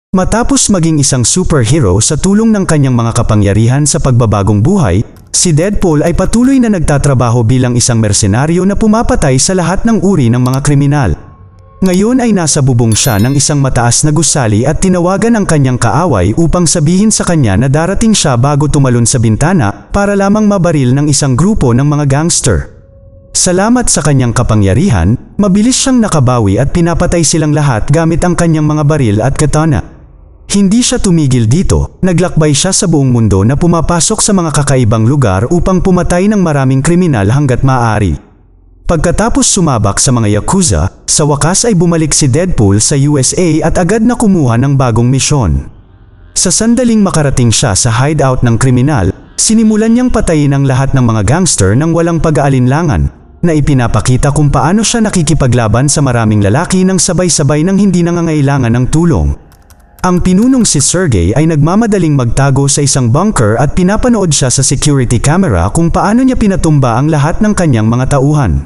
Matapos maging isang superhero sa tulong ng kanyang mga kapangyarihan sa pagbabagong buhay, si Deadpool ay patuloy na nagtatrabaho bilang isang mersenaryo na pumapatay sa lahat ng uri ng mga kriminal. Ngayon ay nasa bubong siya ng isang mataas na gusali at tinawagan ang kanyang kaaway upang sabihin sa kanya na darating siya bago tumalon sa bintana para lamang mabaril ng isang grupo ng mga gangster. Salamat sa kanyang kapangyarihan, mabilis siyang nakabawi at pinapatay silang lahat gamit ang kanyang mga baril at katana. Hindi siya tumigil dito, naglakbay siya sa buong mundo na pumapasok sa mga kakaibang lugar upang pumatay ng maraming kriminal hanggat maaari. Pagkatapos sumabak sa mga yakuza, sa wakas ay bumalik si Deadpool sa USA at agad na kumuha ng bagong misyon. Sa sandaling makarating siya sa hideout ng kriminal, sinimulan niyang patayin ang lahat ng mga gangster nang walang pag-aalinlangan, na ipinapakita kung paano siya nakikipaglaban sa maraming lalaki nang sabay-sabay nang hindi nangangailangan ng tulong. Ang pinunong si Sergey ay nagmamadaling magtago sa isang bunker at pinapanood siya sa security camera kung paano niya pinatumba ang lahat ng kanyang mga tauhan.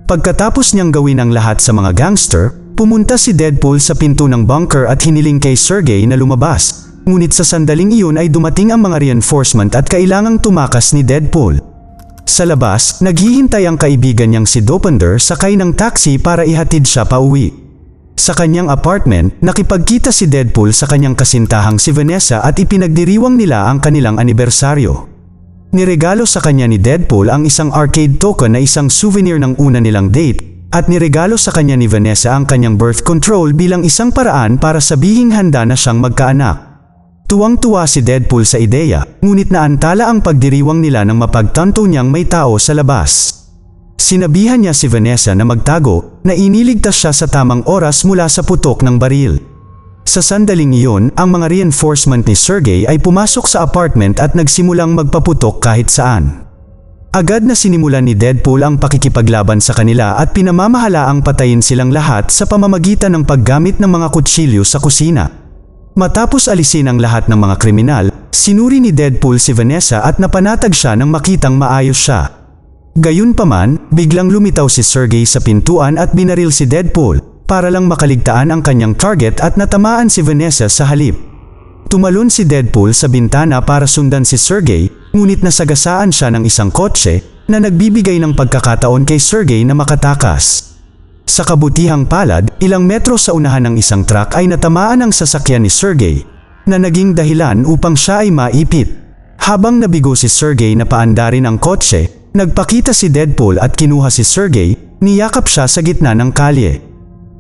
Pagkatapos niyang gawin ang lahat sa mga gangster, pumunta si Deadpool sa pinto ng bunker at hiniling kay Sergey na lumabas. Ngunit sa sandaling iyon ay dumating ang mga reinforcement at kailangang tumakas ni Deadpool. Sa labas, naghihintay ang kaibigan niyang si Dopinder sakay ng taxi para ihatid siya pauwi. Sa kanyang apartment, nakipagkita si Deadpool sa kanyang kasintahang si Vanessa at ipinagdiriwang nila ang kanilang anibersaryo. Niregalo sa kanya ni Deadpool ang isang arcade token na isang souvenir ng una nilang date, at niregalo sa kanya ni Vanessa ang kanyang birth control bilang isang paraan para sabihing handa na siyang magkaanak. Tuwang-tuwa si Deadpool sa ideya, ngunit naantala ang pagdiriwang nila nang mapagtanto niyang may tao sa labas. Sinabihan niya si Vanessa na magtago, na iniligtas siya sa tamang oras mula sa putok ng baril. Sa sandaling iyon, ang mga reinforcement ni Sergey ay pumasok sa apartment at nagsimulang magpaputok kahit saan. Agad na sinimulan ni Deadpool ang pakikipaglaban sa kanila at pinamamahalaang patayin silang lahat sa pamamagitan ng paggamit ng mga kutsilyo sa kusina. Matapos alisin ang lahat ng mga kriminal, sinuri ni Deadpool si Vanessa at napanatag siya nang makitang maayos siya. Gayunpaman, biglang lumitaw si Sergey sa pintuan at binaril si Deadpool, para lang makaligtaan ang kanyang target at natamaan si Vanessa sa halip. Tumalon si Deadpool sa bintana para sundan si Sergey, ngunit nasagasaan siya ng isang kotse na nagbibigay ng pagkakataon kay Sergey na makatakas. Sa kabutihang palad, ilang metro sa unahan ng isang truck ay natamaan ang sasakyan ni Sergey, na naging dahilan upang siya ay maipit. Habang nabigo si Sergey na paandarin ang kotse, nagpakita si Deadpool at kinuha si Sergey, niyakap siya sa gitna ng kalye.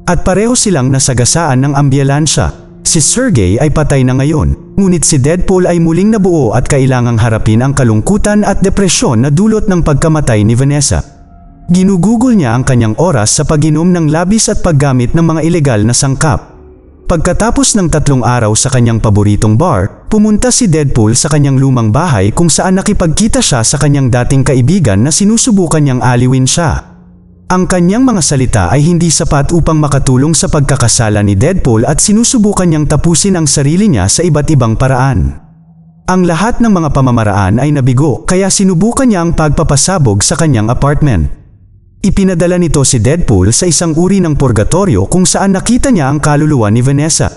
At pareho silang nasagasaan ng ambulansya. Si Sergey ay patay na ngayon, ngunit si Deadpool ay muling nabuo at kailangang harapin ang kalungkutan at depresyon na dulot ng pagkamatay ni Vanessa. Ginugugol niya ang kanyang oras sa pag-inom ng labis at paggamit ng mga ilegal na sangkap. Pagkatapos ng 3 araw sa kanyang paboritong bar, pumunta si Deadpool sa kanyang lumang bahay kung saan nakipagkita siya sa kanyang dating kaibigan na sinusubukan niyang aliwin siya. Ang kanyang mga salita ay hindi sapat upang makatulong sa pagkakasala ni Deadpool at sinusubukan niyang tapusin ang sarili niya sa iba't ibang paraan. Ang lahat ng mga pamamaraan ay nabigo kaya sinubukan niya ang pagpapasabog sa kanyang apartment. Ipinadala nito si Deadpool sa isang uri ng purgatorio kung saan nakita niya ang kaluluwa ni Vanessa.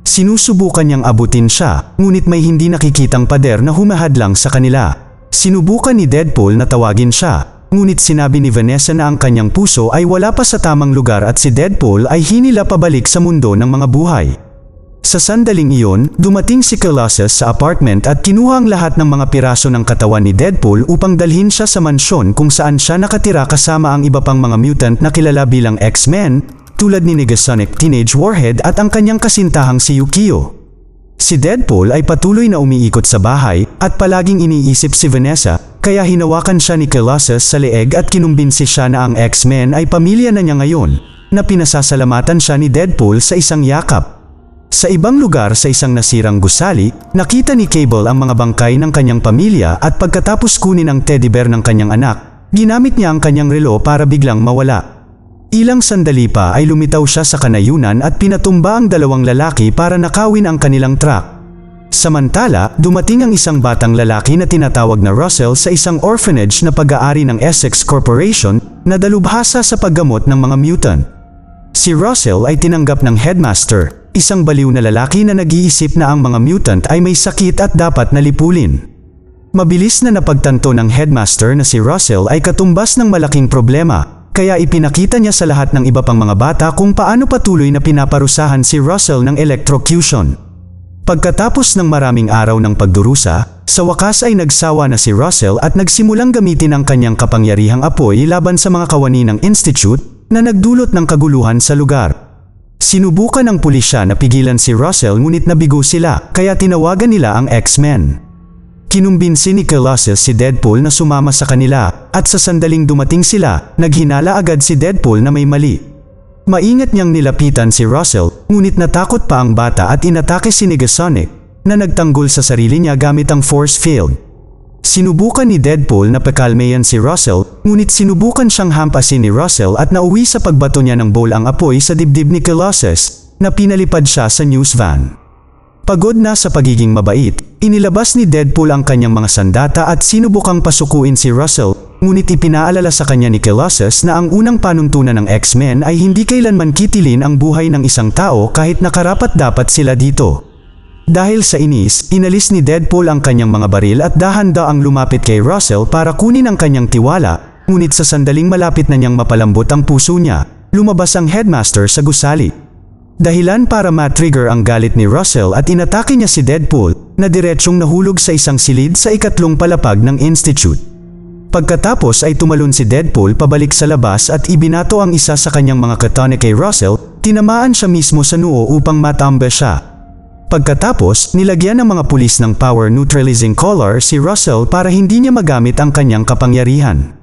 Sinusubukan niyang abutin siya, ngunit may hindi nakikitang pader na humahadlang sa kanila. Sinubukan ni Deadpool na tawagin siya, ngunit sinabi ni Vanessa na ang kanyang puso ay wala pa sa tamang lugar at si Deadpool ay hinila pabalik sa mundo ng mga buhay. Sa sandaling iyon, dumating si Colossus sa apartment at kinuha ang lahat ng mga piraso ng katawan ni Deadpool upang dalhin siya sa mansyon kung saan siya nakatira kasama ang iba pang mga mutant na kilala bilang X-Men, tulad ni Negasonic Teenage Warhead at ang kanyang kasintahang si Yukio. Si Deadpool ay patuloy na umiikot sa bahay at palaging iniisip si Vanessa, kaya hinawakan siya ni Colossus sa leeg at kinumbinsi siya na ang X-Men ay pamilya na niya ngayon, na pinasasalamatan siya ni Deadpool sa isang yakap. Sa ibang lugar sa isang nasirang gusali, nakita ni Cable ang mga bangkay ng kanyang pamilya at pagkatapos kunin ang teddy bear ng kanyang anak, ginamit niya ang kanyang relo para biglang mawala. Ilang sandali pa ay lumitaw siya sa kanayunan at pinatumba ang 2 lalaki para nakawin ang kanilang truck. Samantala, dumating ang isang batang lalaki na tinatawag na Russell sa isang orphanage na pag-aari ng Essex Corporation na dalubhasa sa paggamot ng mga mutant. Si Russell ay tinanggap ng headmaster, isang baliw na lalaki na nag-iisip na ang mga mutant ay may sakit at dapat nalipulin. Mabilis na napagtanto ng headmaster na si Russell ay katumbas ng malaking problema, kaya ipinakita niya sa lahat ng iba pang mga bata kung paano patuloy na pinaparusahan si Russell ng electrocution. Pagkatapos ng maraming araw ng pagdurusa, sa wakas ay nagsawa na si Russell at nagsimulang gamitin ang kanyang kapangyarihang apoy laban sa mga kawani ng Institute na nagdulot ng kaguluhan sa lugar. Sinubukan ng pulisya na pigilan si Russell ngunit nabigo sila, kaya tinawagan nila ang X-Men. Kinumbinsi ni Colossus si Deadpool na sumama sa kanila, at sa sandaling dumating sila, naghinala agad si Deadpool na may mali. Maingat niyang nilapitan si Russell, ngunit natakot pa ang bata at inatake si Negasonic, na nagtanggol sa sarili niya gamit ang force field. Sinubukan ni Deadpool na pakalmayan si Russell, ngunit sinubukan siyang hampasin ni Russell at nauwi sa pagbato niya ng bowl ang apoy sa dibdib ni Colossus, na pinalipad siya sa news van. Pagod na sa pagiging mabait, inilabas ni Deadpool ang kanyang mga sandata at sinubukang pasukuin si Russell, ngunit ipinaalala sa kanya ni Colossus na ang unang panuntunan ng X-Men ay hindi kailanman kitilin ang buhay ng isang tao kahit nakarapat-dapat sila dito. Dahil sa inis, inalis ni Deadpool ang kanyang mga baril at dahan-daang lumapit kay Russell para kunin ang kanyang tiwala, ngunit sa sandaling malapit na niyang mapalambot ang puso niya, lumabas ang headmaster sa gusali. Dahilan para ma-trigger ang galit ni Russell at inatake niya si Deadpool, na diretsyong nahulog sa isang silid sa ikatlong palapag ng Institute. Pagkatapos ay tumalon si Deadpool pabalik sa labas at ibinato ang isa sa kanyang mga katana kay Russell, tinamaan siya mismo sa noo upang matamba siya. Pagkatapos, nilagyan ng mga pulis ng power neutralizing collar si Russell para hindi niya magamit ang kanyang kapangyarihan.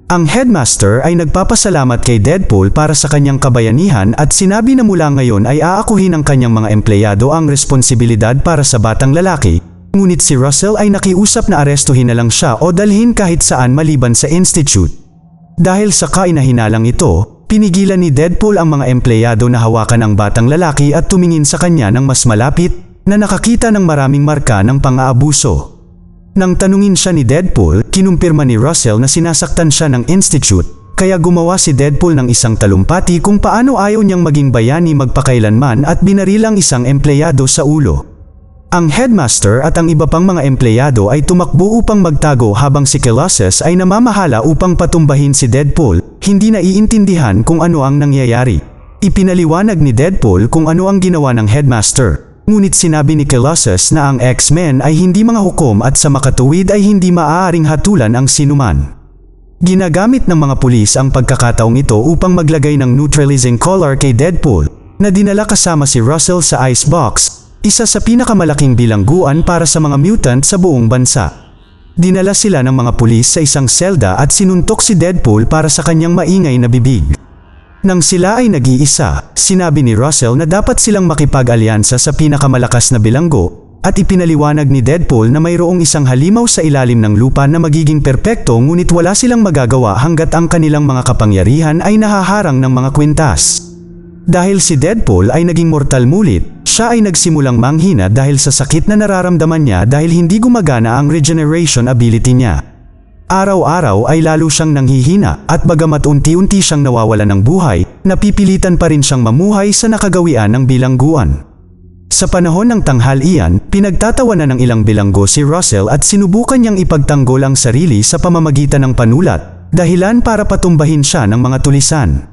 Ang headmaster ay nagpapasalamat kay Deadpool para sa kanyang kabayanihan at sinabi na mula ngayon ay aakuhin ng kanyang mga empleyado ang responsibilidad para sa batang lalaki, ngunit si Russell ay nakiusap na arestuhin na lang siya o dalhin kahit saan maliban sa Institute. Dahil sa kainahinalang ito, pinigilan ni Deadpool ang mga empleyado na hawakan ang batang lalaki at tumingin sa kanya ng mas malapit, na nakakita ng maraming marka ng pang-aabuso. Nang tanungin siya ni Deadpool, kinumpirma ni Russell na sinasaktan siya ng Institute, kaya gumawa si Deadpool ng isang talumpati kung paano ayaw niyang maging bayani magpakailanman at binaril ang isang empleyado sa ulo. Ang headmaster at ang iba pang mga empleyado ay tumakbo upang magtago habang si Colossus ay namamahala upang patumbahin si Deadpool, hindi naiintindihan kung ano ang nangyayari. Ipinaliwanag ni Deadpool kung ano ang ginawa ng headmaster, ngunit sinabi ni Colossus na ang X-Men ay hindi mga hukom at sa makatuwid ay hindi maaaring hatulan ang sinuman. Ginagamit ng mga pulis ang pagkakataong ito upang maglagay ng neutralizing collar kay Deadpool, na dinala kasama si Russell sa icebox, isa sa pinakamalaking bilangguan para sa mga mutant sa buong bansa. Dinala sila ng mga pulis sa isang selda at sinuntok si Deadpool para sa kanyang maingay na bibig. Nang sila ay nag-iisa, sinabi ni Russell na dapat silang makipag-alyansa sa pinakamalakas na bilanggo, at ipinaliwanag ni Deadpool na mayroong isang halimaw sa ilalim ng lupa na magiging perpekto ngunit wala silang magagawa hanggat ang kanilang mga kapangyarihan ay nahaharang ng mga kwintas. Dahil si Deadpool ay naging mortal mulit, siya ay nagsimulang manghina dahil sa sakit na nararamdaman niya dahil hindi gumagana ang regeneration ability niya. Araw-araw ay lalo siyang nanghihina at bagamat unti-unti siyang nawawalan ng buhay, napipilitan pa rin siyang mamuhay sa nakagawian ng bilangguan. Sa panahon ng tanghalian, pinagtatawanan ng ilang bilanggo si Russell at sinubukan niyang ipagtanggol ang sarili sa pamamagitan ng panulat, dahilan para patumbahin siya ng mga tulisan.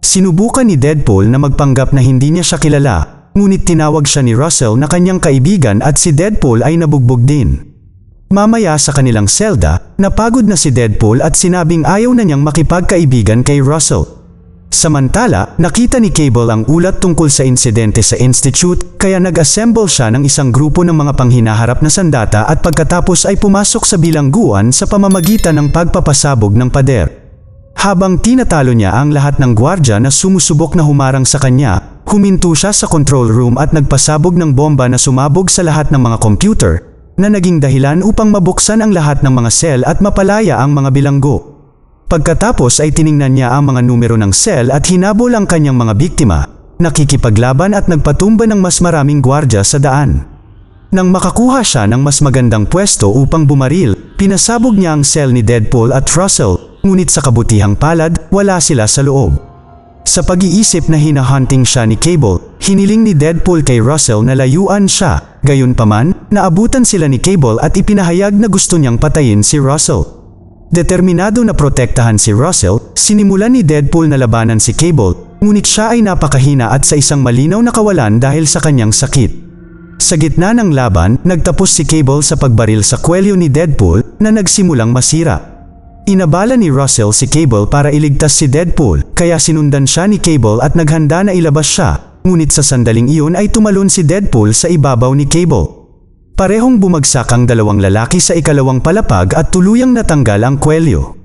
Sinubukan ni Deadpool na magpanggap na hindi niya siya kilala, ngunit tinawag siya ni Russell na kanyang kaibigan at si Deadpool ay nabugbog din. Mamaya sa kanilang selda, napagod na si Deadpool at sinabing ayaw na niyang makipagkaibigan kay Russell. Samantala, nakita ni Cable ang ulat tungkol sa insidente sa Institute, kaya nag-assemble siya ng isang grupo ng mga panghinaharap na sandata at pagkatapos ay pumasok sa bilangguan sa pamamagitan ng pagpapasabog ng pader. Habang tinatalo niya ang lahat ng gwardya na sumusubok na humarang sa kanya, huminto siya sa control room at nagpasabog ng bomba na sumabog sa lahat ng mga computer, na naging dahilan upang mabuksan ang lahat ng mga sel at mapalaya ang mga bilanggo. Pagkatapos ay tiningnan niya ang mga numero ng sel at hinabol ang kanyang mga biktima, nakikipaglaban at nagpatumba ng mas maraming gwardya sa daan. Nang makakuha siya ng mas magandang pwesto upang bumaril, pinasabog niya ang sel ni Deadpool at Russell, ngunit sa kabutihang palad, wala sila sa loob. Sa pag-iisip na hinahunting siya ni Cable, hiniling ni Deadpool kay Russell na layuan siya. Gayunpaman, naabutan sila ni Cable at ipinahayag na gusto niyang patayin si Russell. Determinado na protektahan si Russell, sinimulan ni Deadpool na labanan si Cable, ngunit siya ay napakahina at sa isang malinaw na kawalan dahil sa kanyang sakit. Sa gitna ng laban, nagtapos si Cable sa pagbaril sa kwelyo ni Deadpool na nagsimulang masira. Inabala ni Russell si Cable para iligtas si Deadpool, kaya sinundan siya ni Cable at naghanda na ilabas siya, ngunit sa sandaling iyon ay tumalon si Deadpool sa ibabaw ni Cable. Parehong bumagsak ang dalawang lalaki sa ikalawang palapag at tuluyang natanggal ang kwelyo.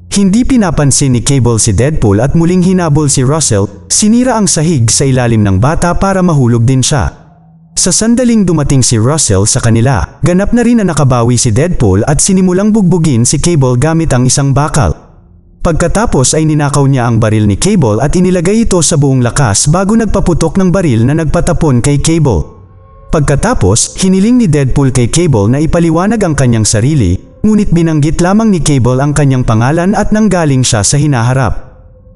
Hindi pinapansin ni Cable si Deadpool at muling hinabol si Russell, sinira ang sahig sa ilalim ng bata para mahulog din siya. Sa sandaling dumating si Russell sa kanila, ganap na rin na nakabawi si Deadpool at sinimulang bugbugin si Cable gamit ang isang bakal. Pagkatapos ay ninakaw niya ang baril ni Cable at inilagay ito sa buong lakas bago nagpaputok ng baril na nagpatapon kay Cable. Pagkatapos, hiniling ni Deadpool kay Cable na ipaliwanag ang kanyang sarili, ngunit binanggit lamang ni Cable ang kanyang pangalan at nanggaling siya sa hinaharap.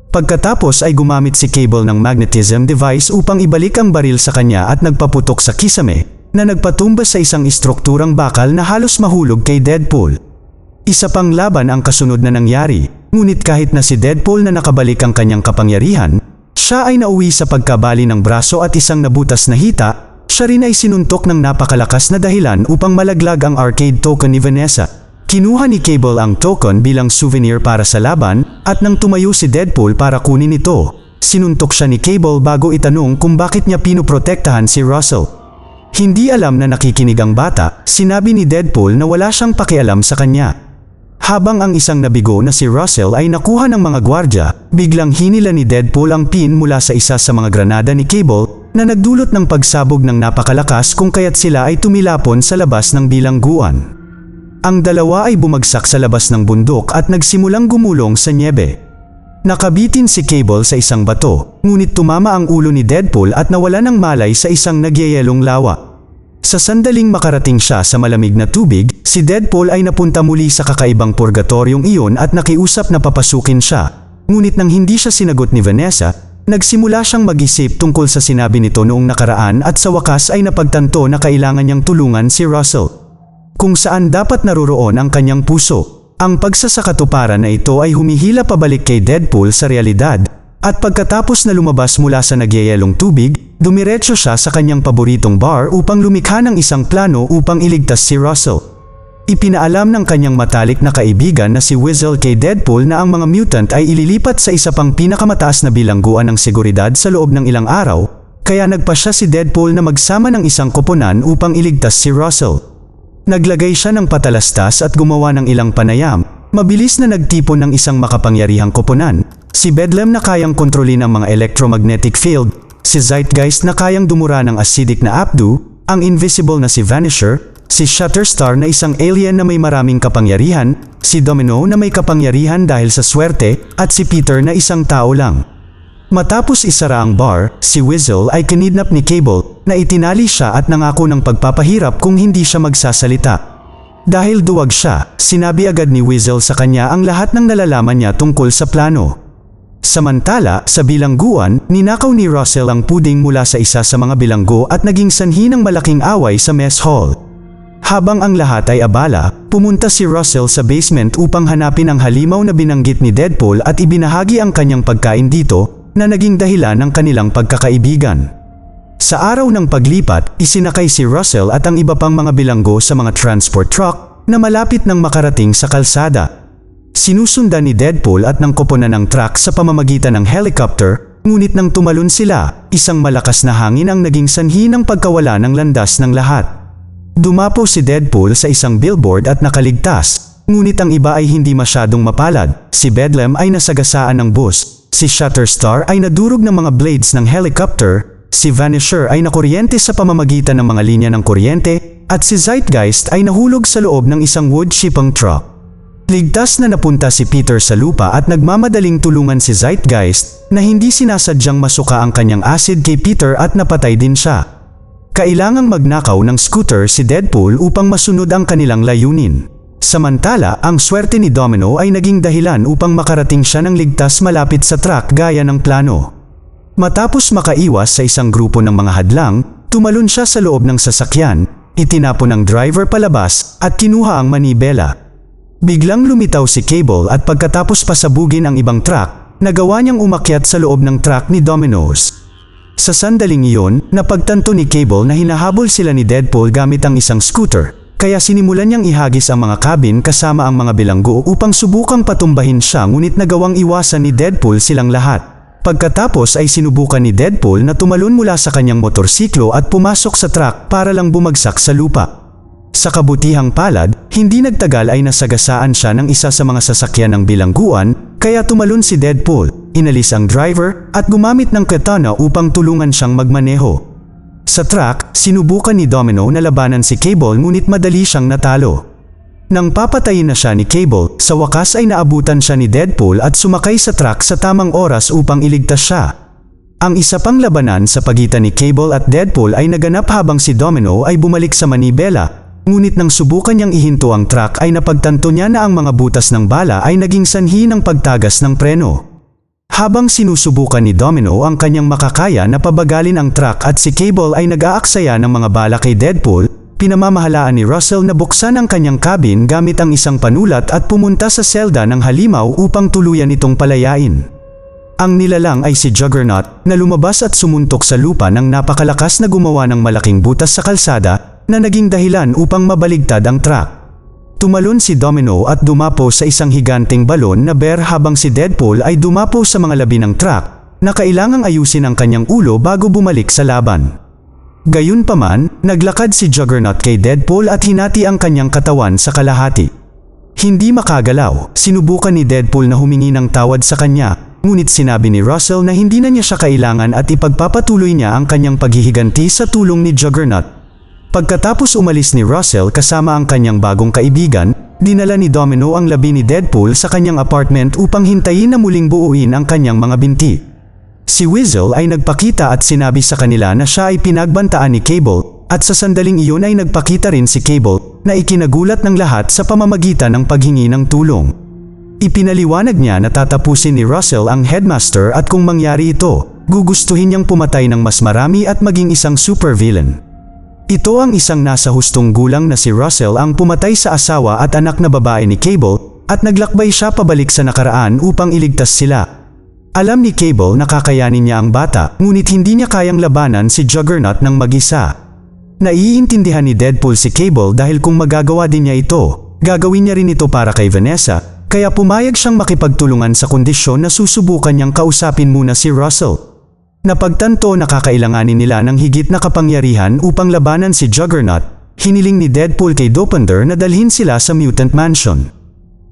Pagkatapos ay gumamit si Cable ng magnetism device upang ibalik ang baril sa kanya at nagpaputok sa kisame, na nagpatumbas sa isang istrukturang bakal na halos mahulog kay Deadpool. Isa pang laban ang kasunod na nangyari, ngunit kahit na si Deadpool na nakabalik ang kanyang kapangyarihan, siya ay nauwi sa pagkabali ng braso at isang nabutas na hita, siya rin ay sinuntok ng napakalakas na dahilan upang malaglag ang arcade token ni Vanessa. Kinuha ni Cable ang token bilang souvenir para sa laban, at nang tumayo si Deadpool para kunin ito, sinuntok siya ni Cable bago itanong kung bakit niya pinoprotektahan si Russell. Hindi alam na nakikinig ang bata, sinabi ni Deadpool na wala siyang pakialam sa kanya. Habang ang isang nabigo na si Russell ay nakuha ng mga gwardya, biglang hinila ni Deadpool ang pin mula sa isa sa mga granada ni Cable na nagdulot ng pagsabog ng napakalakas kung kaya't sila ay tumilapon sa labas ng bilangguan. Ang dalawa ay bumagsak sa labas ng bundok at nagsimulang gumulong sa nyebe. Nakabitin si Cable sa isang bato, ngunit tumama ang ulo ni Deadpool at nawala ng malay sa isang nagyayelong lawa. Sa sandaling makarating siya sa malamig na tubig, si Deadpool ay napunta muli sa kakaibang purgatoryong iyon at nakiusap na papasukin siya. Ngunit nang hindi siya sinagot ni Vanessa, nagsimula siyang mag-isip tungkol sa sinabi nito noong nakaraan at sa wakas ay napagtanto na kailangan niyang tulungan si Russell. Kung saan dapat naroroon ang kanyang puso. Ang pagsasakatuparan na ito ay humihila pabalik kay Deadpool sa realidad, at pagkatapos na lumabas mula sa nagyayelong tubig, dumiretso siya sa kanyang paboritong bar upang lumikha ng isang plano upang iligtas si Russell. Ipinaalam ng kanyang matalik na kaibigan na si Weasel kay Deadpool na ang mga mutant ay ililipat sa isa pang pinakamataas na bilangguan ng seguridad sa loob ng ilang araw, kaya nagpasya si Deadpool na magsama ng isang koponan upang iligtas si Russell. Naglagay siya ng patalastas at gumawa ng ilang panayam, mabilis na nagtipon ng isang makapangyarihang koponan, si Bedlam na kayang kontrolin ang mga electromagnetic field, si Zeitgeist na kayang dumura ng acidic na Abdu, ang invisible na si Vanisher, si Shatterstar na isang alien na may maraming kapangyarihan, si Domino na may kapangyarihan dahil sa swerte, at si Peter na isang tao lang. Matapos isara ang bar, si Weasel ay kinidnap ni Cable na itinali siya at nangako ng pagpapahirap kung hindi siya magsasalita. Dahil duwag siya, sinabi agad ni Weasel sa kanya ang lahat ng nalalaman niya tungkol sa plano. Samantala, sa bilangguan, ninakaw ni Russell ang puding mula sa isa sa mga bilanggo at naging sanhi ng malaking away sa mess hall. Habang ang lahat ay abala, pumunta si Russell sa basement upang hanapin ang halimaw na binanggit ni Deadpool at ibinahagi ang kanyang pagkain dito, na naging dahilan ng kanilang pagkakaibigan. Sa araw ng paglipat, isinakay si Russell at ang iba pang mga bilanggo sa mga transport truck na malapit nang makarating sa kalsada. Sinusundan ni Deadpool at ng koponan ng truck sa pamamagitan ng helicopter, ngunit nang tumalon sila, isang malakas na hangin ang naging sanhi ng pagkawala ng landas ng lahat. Dumapo si Deadpool sa isang billboard at nakaligtas, ngunit ang iba ay hindi masyadong mapalad. Si Bedlam ay nasagasaan ng bus. Si Shatterstar ay nadurog ng mga blades ng helicopter, si Vanisher ay nakuryente sa pamamagitan ng mga linya ng kuryente, at si Zeitgeist ay nahulog sa loob ng isang wood shipping truck. Ligtas na napunta si Peter sa lupa at nagmamadaling tulungan si Zeitgeist na hindi sinasadyang masuka ang kanyang acid kay Peter at napatay din siya. Kailangang magnakaw ng scooter si Deadpool upang masunod ang kanilang layunin. Samantala, ang swerte ni Domino ay naging dahilan upang makarating siya ng ligtas malapit sa truck gaya ng plano. Matapos makaiwas sa isang grupo ng mga hadlang, tumalon siya sa loob ng sasakyan, itinapon ng driver palabas at kinuha ang manibela. Biglang lumitaw si Cable at pagkatapos pasabugin ang ibang truck, nagawa niyang umakyat sa loob ng truck ni Domino's. Sa sandaling iyon, napagtanto ni Cable na hinahabol sila ni Deadpool gamit ang isang scooter, kaya sinimulan niyang ihagis ang mga cabin kasama ang mga bilanggo upang subukang patumbahin siya, ngunit nagawang iwasan ni Deadpool silang lahat. Pagkatapos ay sinubukan ni Deadpool na tumalon mula sa kanyang motorsiklo at pumasok sa truck para lang bumagsak sa lupa. Sa kabutihang palad, hindi nagtagal ay nasagasaan siya ng isa sa mga sasakyan ng bilangguan, kaya tumalon si Deadpool, inalis ang driver, at gumamit ng katana upang tulungan siyang magmaneho. Sa truck, sinubukan ni Domino na labanan si Cable, ngunit madali siyang natalo. Nang papatayin na siya ni Cable, sa wakas ay naabutan siya ni Deadpool at sumakay sa truck sa tamang oras upang iligtas siya. Ang isa pang labanan sa pagitan ni Cable at Deadpool ay naganap habang si Domino ay bumalik sa manibela, ngunit nang subukan niyang ihinto ang truck ay napagtanto niya na ang mga butas ng bala ay naging sanhi ng pagtagas ng preno. Habang sinusubukan ni Domino ang kanyang makakaya na pabagalin ang truck at si Cable ay nag-aaksaya ng mga bala kay Deadpool, pinamamahalaan ni Russell na buksan ang kanyang cabin gamit ang isang panulat at pumunta sa selda ng halimaw upang tuluyan itong palayain. Ang nilalang ay si Juggernaut na lumabas at sumuntok sa lupa ng napakalakas na gumawa ng malaking butas sa kalsada na naging dahilan upang mabaligtad ang truck. Tumalon si Domino at dumapo sa isang higanting balon na bear habang si Deadpool ay dumapo sa mga labi ng truck na kailangang ayusin ang kanyang ulo bago bumalik sa laban. Gayunpaman, naglakad si Juggernaut kay Deadpool at hinati ang kanyang katawan sa kalahati. Hindi makagalaw, sinubukan ni Deadpool na humingi ng tawad sa kanya, ngunit sinabi ni Russell na hindi na niya siya kailangan at ipagpapatuloy niya ang kanyang paghihiganti sa tulong ni Juggernaut. Pagkatapos umalis ni Russell kasama ang kanyang bagong kaibigan, dinala ni Domino ang labi ni Deadpool sa kanyang apartment upang hintayin na muling buuin ang kanyang mga binti. Si Weasel ay nagpakita at sinabi sa kanila na siya ay pinagbantaan ni Cable, at sa sandaling iyon ay nagpakita rin si Cable na ikinagulat ng lahat sa pamamagitan ng paghingi ng tulong. Ipinaliwanag niya na tatapusin ni Russell ang headmaster at kung mangyari ito, gugustuhin niyang pumatay ng mas marami at maging isang supervillain. Ito ang isang nasa hustong gulang na si Russell ang pumatay sa asawa at anak na babae ni Cable, at naglakbay siya pabalik sa nakaraan upang iligtas sila. Alam ni Cable na kakayanin niya ang bata, ngunit hindi niya kayang labanan si Juggernaut ng mag-isa. Naiintindihan ni Deadpool si Cable dahil kung magagawa din niya ito, gagawin niya rin ito para kay Vanessa, kaya pumayag siyang makipagtulungan sa kondisyon na susubukan niyang kausapin muna si Russell. Napagtanto na kakailanganin nila ng higit na kapangyarihan upang labanan si Juggernaut, hiniling ni Deadpool kay Dopinder na dalhin sila sa Mutant Mansion.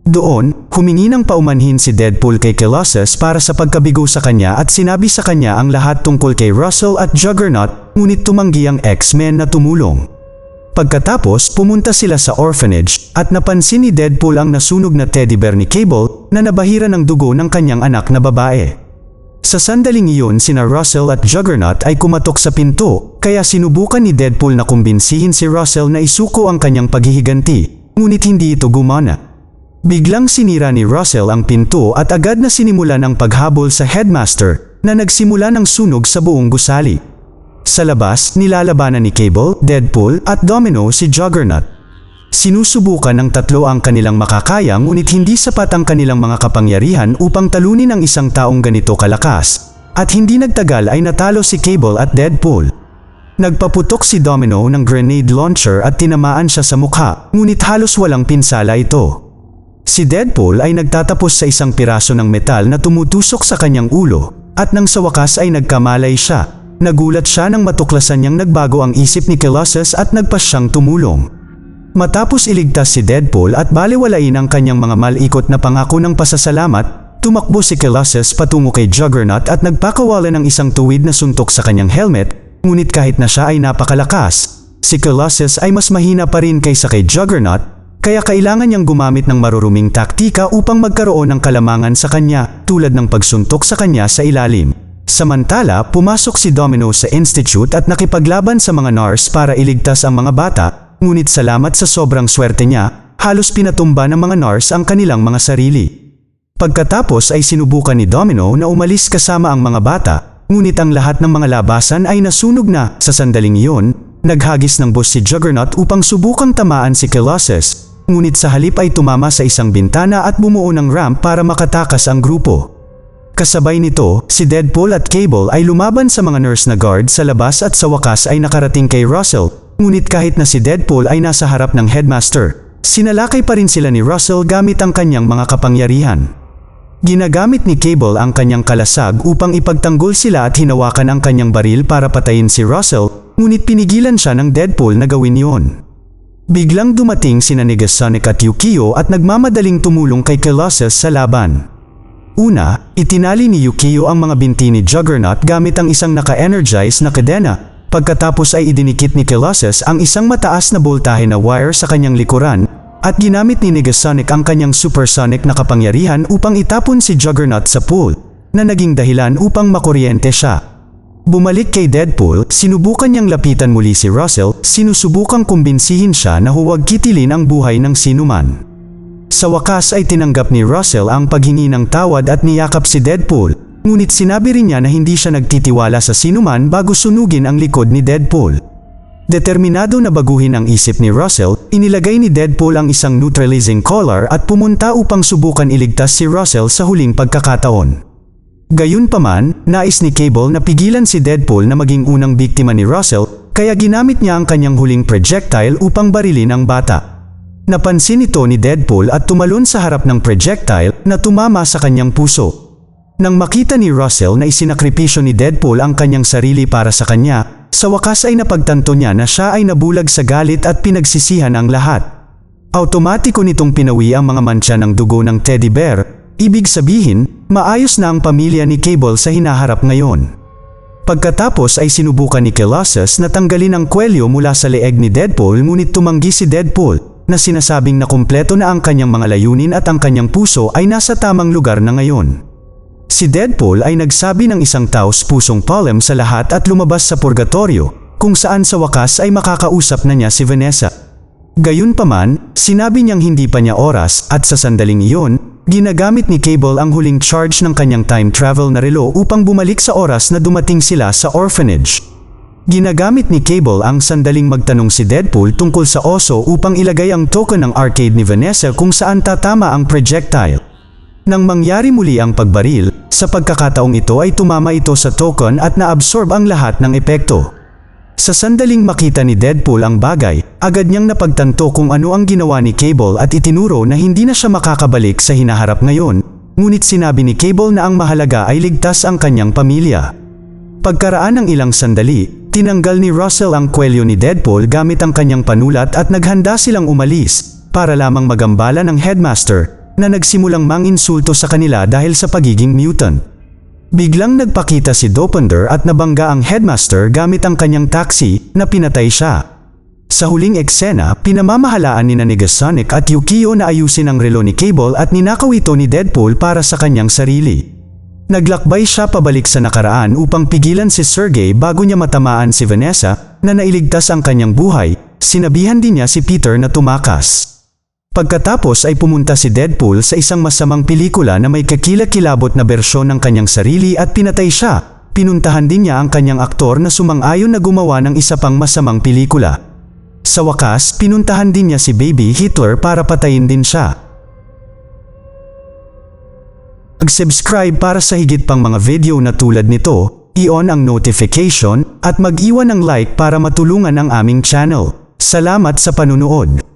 Doon, humingi ng paumanhin si Deadpool kay Colossus para sa pagkabigo sa kanya at sinabi sa kanya ang lahat tungkol kay Russell at Juggernaut, ngunit tumanggi ang X-Men na tumulong. Pagkatapos, pumunta sila sa orphanage at napansin ni Deadpool ang nasunog na teddy bear ni Cable na nabahira ng dugo ng kanyang anak na babae. Sa sandaling iyon sina Russell at Juggernaut ay kumatok sa pinto, kaya sinubukan ni Deadpool na kumbinsihin si Russell na isuko ang kanyang paghihiganti, ngunit hindi ito gumana. Biglang sinira ni Russell ang pinto at agad na sinimulan ang paghabol sa headmaster na nagsimula ng sunog sa buong gusali. Sa labas, nilalabanan ni Cable, Deadpool at Domino si Juggernaut. Sinusubukan ng tatlo ang kanilang makakaya, ngunit hindi sapat ang kanilang mga kapangyarihan upang talunin ang isang taong ganito kalakas, at hindi nagtagal ay natalo si Cable at Deadpool. Nagpaputok si Domino ng grenade launcher at tinamaan siya sa mukha, ngunit halos walang pinsala ito. Si Deadpool ay nagtatapos sa isang piraso ng metal na tumutusok sa kanyang ulo, at nang sa wakas ay nagkamalay siya. Nagulat siya nang matuklasan niyang nagbago ang isip ni Colossus at nagpa siyang tumulong. Matapos iligtas si Deadpool at balewalain ang kanyang mga malikot na pangako ng pasasalamat, tumakbo si Colossus patungo kay Juggernaut at nagpakawala ng isang tuwid na suntok sa kanyang helmet, ngunit kahit na siya ay napakalakas, si Colossus ay mas mahina pa rin kaysa kay Juggernaut, kaya kailangan niyang gumamit ng maruruming taktika upang magkaroon ng kalamangan sa kanya, tulad ng pagsuntok sa kanya sa ilalim. Samantala, pumasok si Domino sa Institute at nakipaglaban sa mga nurse para iligtas ang mga bata, ngunit salamat sa sobrang swerte niya, halos pinatumba ng mga nurse ang kanilang mga sarili. Pagkatapos ay sinubukan ni Domino na umalis kasama ang mga bata, ngunit ang lahat ng mga labasan ay nasunog na. Sa sandaling iyon, naghagis ng boss si Juggernaut upang subukang tamaan si Colossus, ngunit sa halip ay tumama sa isang bintana at bumuo ng ramp para makatakas ang grupo. Kasabay nito, si Deadpool at Cable ay lumaban sa mga nurse na guard sa labas at sa wakas ay nakarating kay Russell, ngunit kahit na si Deadpool ay nasa harap ng Headmaster, sinalakay pa rin sila ni Russell gamit ang kanyang mga kapangyarihan. Ginagamit ni Cable ang kanyang kalasag upang ipagtanggol sila at hinawakan ang kanyang baril para patayin si Russell, ngunit pinigilan siya ng Deadpool na gawin yon. Biglang dumating sina Negasonic at Yukio at nagmamadaling tumulong kay Colossus sa laban. Una, itinali ni Yukio ang mga binti ni Juggernaut gamit ang isang naka-energize na kadena, pagkatapos ay idinikit ni Colossus ang isang mataas na boltahe na wire sa kanyang likuran, at ginamit ni Negasonic ang kanyang supersonic na kapangyarihan upang itapon si Juggernaut sa pool, na naging dahilan upang makuryente siya. Bumalik kay Deadpool, sinubukan niyang lapitan muli si Russell, sinusubukang kumbinsihin siya na huwag kitilin ang buhay ng sinuman. Sa wakas ay tinanggap ni Russell ang paghingi ng tawad at niyakap si Deadpool, ngunit sinabi rin niya na hindi siya nagtitiwala sa sinuman bago sunugin ang likod ni Deadpool. Determinado na baguhin ang isip ni Russell, inilagay ni Deadpool ang isang neutralizing collar at pumunta upang subukan iligtas si Russell sa huling pagkakataon. Gayunpaman, nais ni Cable na pigilan si Deadpool na maging unang biktima ni Russell, kaya ginamit niya ang kanyang huling projectile upang barilin ang bata. Napansin ito ni Deadpool at tumalon sa harap ng projectile na tumama sa kanyang puso. Nang makita ni Russell na isinakripisyo ni Deadpool ang kanyang sarili para sa kanya, sa wakas ay napagtanto niya na siya ay nabulag sa galit at pinagsisihan ang lahat. Automatiko nitong pinawi ang mga mantsa ng dugo ng teddy bear, ibig sabihin, maayos na ang pamilya ni Cable sa hinaharap ngayon. Pagkatapos ay sinubukan ni Colossus na tanggalin ang kwelyo mula sa leeg ni Deadpool ngunit tumanggi si Deadpool, na sinasabing na kumpleto na ang kanyang mga layunin at ang kanyang puso ay nasa tamang lugar na ngayon. Si Deadpool ay nagsabi ng isang taos-pusong poem sa lahat at lumabas sa purgatorio, kung saan sa wakas ay makakausap na niya si Vanessa. Gayunpaman, sinabi niyang hindi pa niya oras at sa sandaling iyon, ginagamit ni Cable ang huling charge ng kanyang time travel na relo upang bumalik sa oras na dumating sila sa orphanage. Ginagamit ni Cable ang sandaling magtanong si Deadpool tungkol sa oso upang ilagay ang token ng arcade ni Vanessa kung saan tatama ang projectile. Nang mangyari muli ang pagbaril, sa pagkakataong ito ay tumama ito sa token at naabsorb ang lahat ng epekto. Sa sandaling makita ni Deadpool ang bagay, agad niyang napagtanto kung ano ang ginawa ni Cable at itinuro na hindi na siya makakabalik sa hinaharap ngayon, ngunit sinabi ni Cable na ang mahalaga ay ligtas ang kanyang pamilya. Pagkaraan ng ilang sandali, tinanggal ni Russell ang kwelyo ni Deadpool gamit ang kanyang panulat at naghanda silang umalis, para lamang magambala ng Headmaster, na nagsimulang manginsulto sa kanila dahil sa pagiging mutant. Biglang nagpakita si Dopinder at nabangga ang Headmaster gamit ang kanyang taxi, na pinatay siya. Sa huling eksena, pinamamahalaan ni Negasonic at Yukio na ayusin ang relo ni Cable at ninakaw ito ni Deadpool para sa kanyang sarili. Naglakbay siya pabalik sa nakaraan upang pigilan si Sergey bago niya matamaan si Vanessa, na nailigtas ang kanyang buhay. Sinabihan din niya si Peter na tumakas. Pagkatapos ay pumunta si Deadpool sa isang masamang pelikula na may kakilakilabot na bersyon ng kanyang sarili at pinatay siya. Pinuntahan din niya ang kanyang aktor na sumang-ayon na gumawa ng isa pang masamang pelikula. Sa wakas, pinuntahan din niya si Baby Hitler para patayin din siya. Mag-subscribe para sa higit pang mga video na tulad nito, i-on ang notification, at mag-iwan ng like para matulungan ang aming channel. Salamat sa panunood.